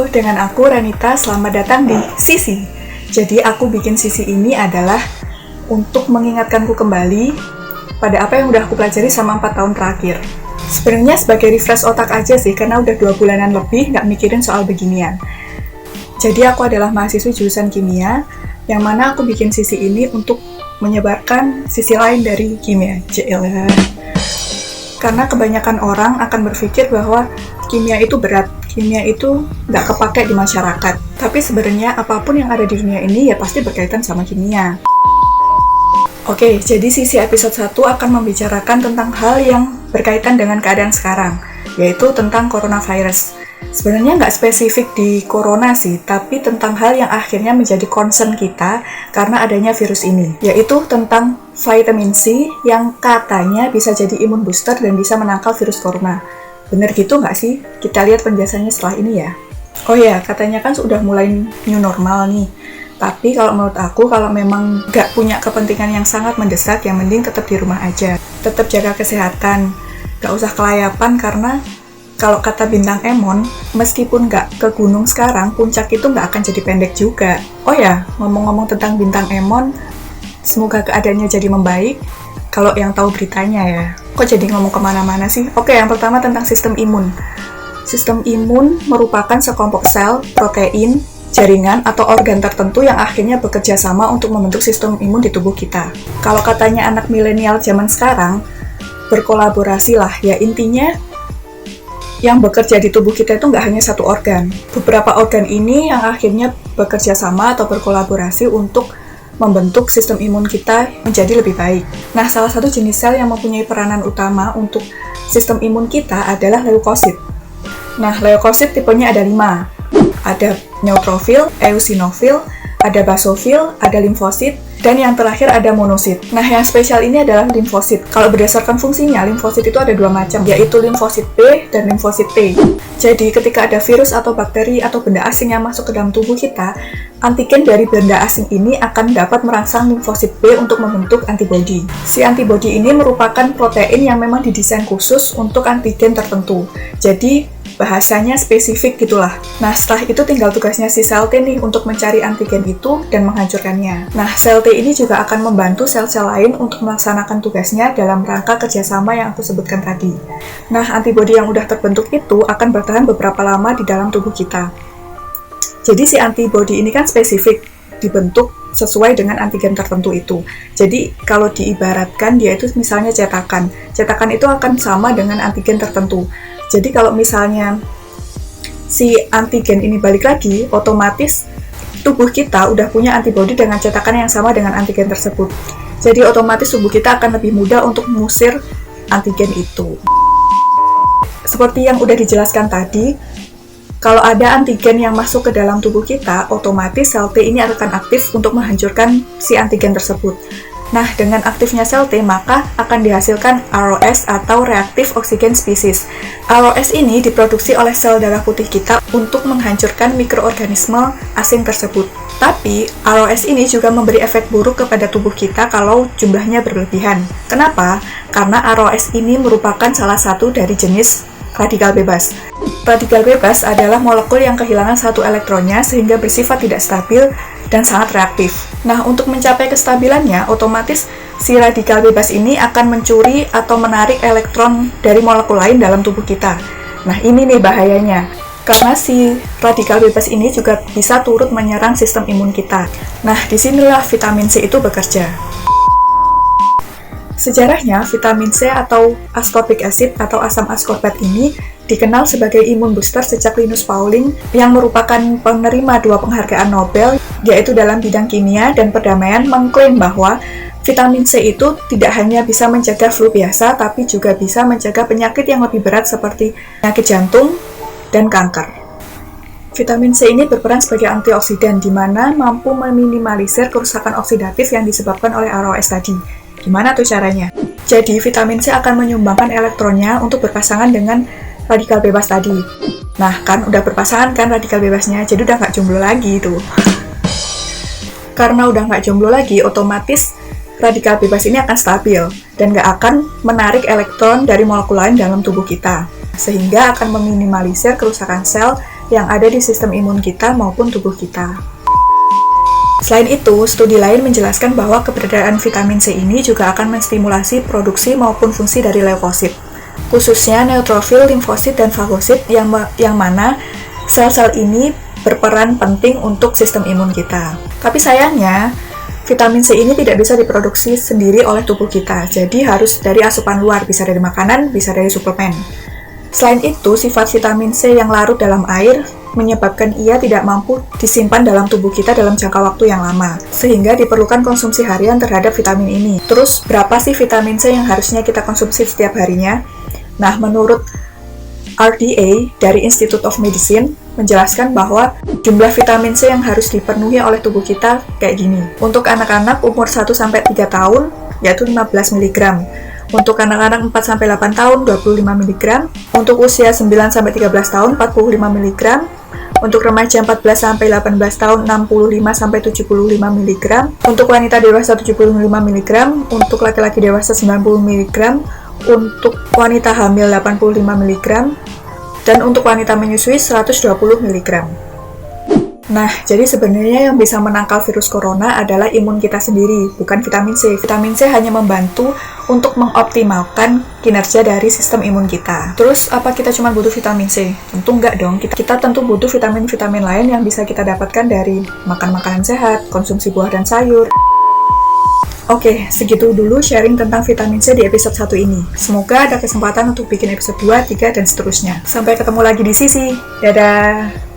dengan aku Ranita, selamat datang di Sisi. Jadi aku bikin Sisi ini adalah untuk mengingatkanku kembali pada apa yang udah aku pelajari selama 4 tahun terakhir. Sebenarnya sebagai refresh otak aja sih, karena udah 2 bulanan lebih nggak mikirin soal beginian. Jadi aku adalah mahasiswa jurusan kimia, yang mana aku bikin Sisi ini untuk menyebarkan sisi lain dari kimia. Karena kebanyakan orang akan berpikir bahwa kimia itu berat, kimia itu nggak kepake di masyarakat. Tapi sebenarnya apapun yang ada di dunia ini ya pasti berkaitan sama kimia. Oke, jadi Sisi episode 1 akan membicarakan tentang hal yang berkaitan dengan keadaan sekarang, yaitu tentang coronavirus. Sebenarnya nggak spesifik di corona sih, tapi tentang hal yang akhirnya menjadi concern kita karena adanya virus ini, yaitu tentang vitamin C yang katanya bisa jadi imun booster dan bisa menangkal virus corona. Bener gitu nggak sih? Kita lihat penjelasannya setelah ini ya. Oh ya, katanya kan sudah mulai new normal nih. Tapi kalau menurut aku, kalau memang nggak punya kepentingan yang sangat mendesak, yang mending tetap di rumah aja. Tetap jaga kesehatan, nggak usah kelayapan karena kalau kata Bintang Emon, meskipun nggak ke gunung sekarang, puncak itu nggak akan jadi pendek juga. Oh ya, ngomong-ngomong tentang Bintang Emon, semoga keadaannya jadi membaik. Kalau yang tahu beritanya ya. Kok jadi ngomong kemana-mana sih? Oke, yang pertama tentang sistem imun. Sistem imun merupakan sekelompok sel, protein, jaringan, atau organ tertentu yang akhirnya bekerja sama untuk membentuk sistem imun di tubuh kita. Kalau katanya anak milenial zaman sekarang, berkolaborasi lah. Ya intinya, yang bekerja di tubuh kita itu nggak hanya satu organ. Beberapa organ ini yang akhirnya bekerja sama atau berkolaborasi untuk membentuk sistem imun kita menjadi lebih baik. Nah, salah satu jenis sel yang mempunyai peranan utama untuk sistem imun kita adalah leukosit. Nah, leukosit tipenya ada 5. Ada neutrofil, eosinofil, ada basofil, ada limfosit, dan yang terakhir ada monosit. Nah, yang spesial ini adalah limfosit. Kalau berdasarkan fungsinya, limfosit itu ada 2 macam, yaitu limfosit B dan limfosit T. Jadi, ketika ada virus atau bakteri atau benda asing yang masuk ke dalam tubuh kita, antigen dari benda asing ini akan dapat merangsang limfosit B untuk membentuk antibodi. Si antibodi ini merupakan protein yang memang didesain khusus untuk antigen tertentu. Jadi, bahasanya spesifik gitulah. Nah, setelah itu tinggal tugasnya si sel T nih untuk mencari antigen itu dan menghancurkannya. Nah, sel T ini juga akan membantu sel-sel lain untuk melaksanakan tugasnya dalam rangka kerjasama yang aku sebutkan tadi. Nah, antibodi yang udah terbentuk itu akan bertahan beberapa lama di dalam tubuh kita. Jadi si antibodi ini kan spesifik, dibentuk sesuai dengan antigen tertentu itu. Jadi kalau diibaratkan dia itu misalnya cetakan. Cetakan itu akan sama dengan antigen tertentu. Jadi kalau misalnya si antigen ini balik lagi, otomatis tubuh kita udah punya antibodi dengan cetakan yang sama dengan antigen tersebut. Jadi otomatis tubuh kita akan lebih mudah untuk mengusir antigen itu. Seperti yang udah dijelaskan tadi, kalau ada antigen yang masuk ke dalam tubuh kita, otomatis sel T ini akan aktif untuk menghancurkan si antigen tersebut. Nah, dengan aktifnya sel T, maka akan dihasilkan ROS atau Reactive Oxygen Species. ROS ini diproduksi oleh sel darah putih kita untuk menghancurkan mikroorganisme asing tersebut. Tapi, ROS ini juga memberi efek buruk kepada tubuh kita kalau jumlahnya berlebihan. Kenapa? Karena ROS ini merupakan salah satu dari jenis radikal bebas. Radikal bebas adalah molekul yang kehilangan satu elektronnya sehingga bersifat tidak stabil dan sangat reaktif. Nah, untuk mencapai kestabilannya, otomatis si radikal bebas ini akan mencuri atau menarik elektron dari molekul lain dalam tubuh kita. Nah, ini nih bahayanya. Karena si radikal bebas ini juga bisa turut menyerang sistem imun kita. Nah, disinilah vitamin C itu bekerja. Sejarahnya, vitamin C atau ascorbic acid atau asam ascorbat ini dikenal sebagai imun booster sejak Linus Pauling yang merupakan penerima 2 penghargaan Nobel, yaitu dalam bidang kimia dan perdamaian, mengklaim bahwa vitamin C itu tidak hanya bisa mencegah flu biasa, tapi juga bisa mencegah penyakit yang lebih berat seperti penyakit jantung dan kanker. Vitamin C ini berperan sebagai antioksidan, di mana mampu meminimalisir kerusakan oksidatif yang disebabkan oleh ROS tadi. Gimana tuh caranya? Jadi, vitamin C akan menyumbangkan elektronnya untuk berpasangan dengan radikal bebas tadi. Nah, kan udah berpasangan kan radikal bebasnya, jadi udah nggak jomblo lagi itu. Karena udah nggak jomblo lagi, otomatis radikal bebas ini akan stabil dan nggak akan menarik elektron dari molekul lain dalam tubuh kita, sehingga akan meminimalisir kerusakan sel yang ada di sistem imun kita maupun tubuh kita. Selain itu, studi lain menjelaskan bahwa keberadaan vitamin C ini juga akan menstimulasi produksi maupun fungsi dari leukosit, khususnya neutrofil, limfosit, dan fagosit yang mana sel-sel ini berperan penting untuk sistem imun kita. Tapi sayangnya, vitamin C ini tidak bisa diproduksi sendiri oleh tubuh kita, jadi harus dari asupan luar, bisa dari makanan, bisa dari suplemen. Selain itu, sifat vitamin C yang larut dalam air menyebabkan ia tidak mampu disimpan dalam tubuh kita dalam jangka waktu yang lama, sehingga diperlukan konsumsi harian terhadap vitamin ini. Terus, berapa sih vitamin C yang harusnya kita konsumsi setiap harinya? Nah, menurut RDA dari Institute of Medicine menjelaskan bahwa jumlah vitamin C yang harus dipenuhi oleh tubuh kita kayak gini. Untuk anak-anak umur 1-3 tahun, yaitu 15 mg. Untuk anak-anak 4-8 tahun, 25 mg. Untuk usia 9-13 tahun, 45 mg. Untuk remaja 14-18 tahun, 65-75 mg. Untuk wanita dewasa 75 mg. Untuk laki-laki dewasa 90 mg. Untuk wanita hamil 85 mg. Dan untuk wanita menyusui 120 mg. Nah, jadi sebenarnya yang bisa menangkal virus corona adalah imun kita sendiri, bukan vitamin C. Vitamin C hanya membantu untuk mengoptimalkan kinerja dari sistem imun kita. Terus, apa kita cuma butuh vitamin C? Tentu enggak dong. Kita tentu butuh vitamin-vitamin lain yang bisa kita dapatkan dari makan makanan sehat, konsumsi buah dan sayur. Oke, segitu dulu sharing tentang vitamin C di episode 1 ini. Semoga ada kesempatan untuk bikin episode 2, 3, dan seterusnya. Sampai ketemu lagi di Sisi. Dadah!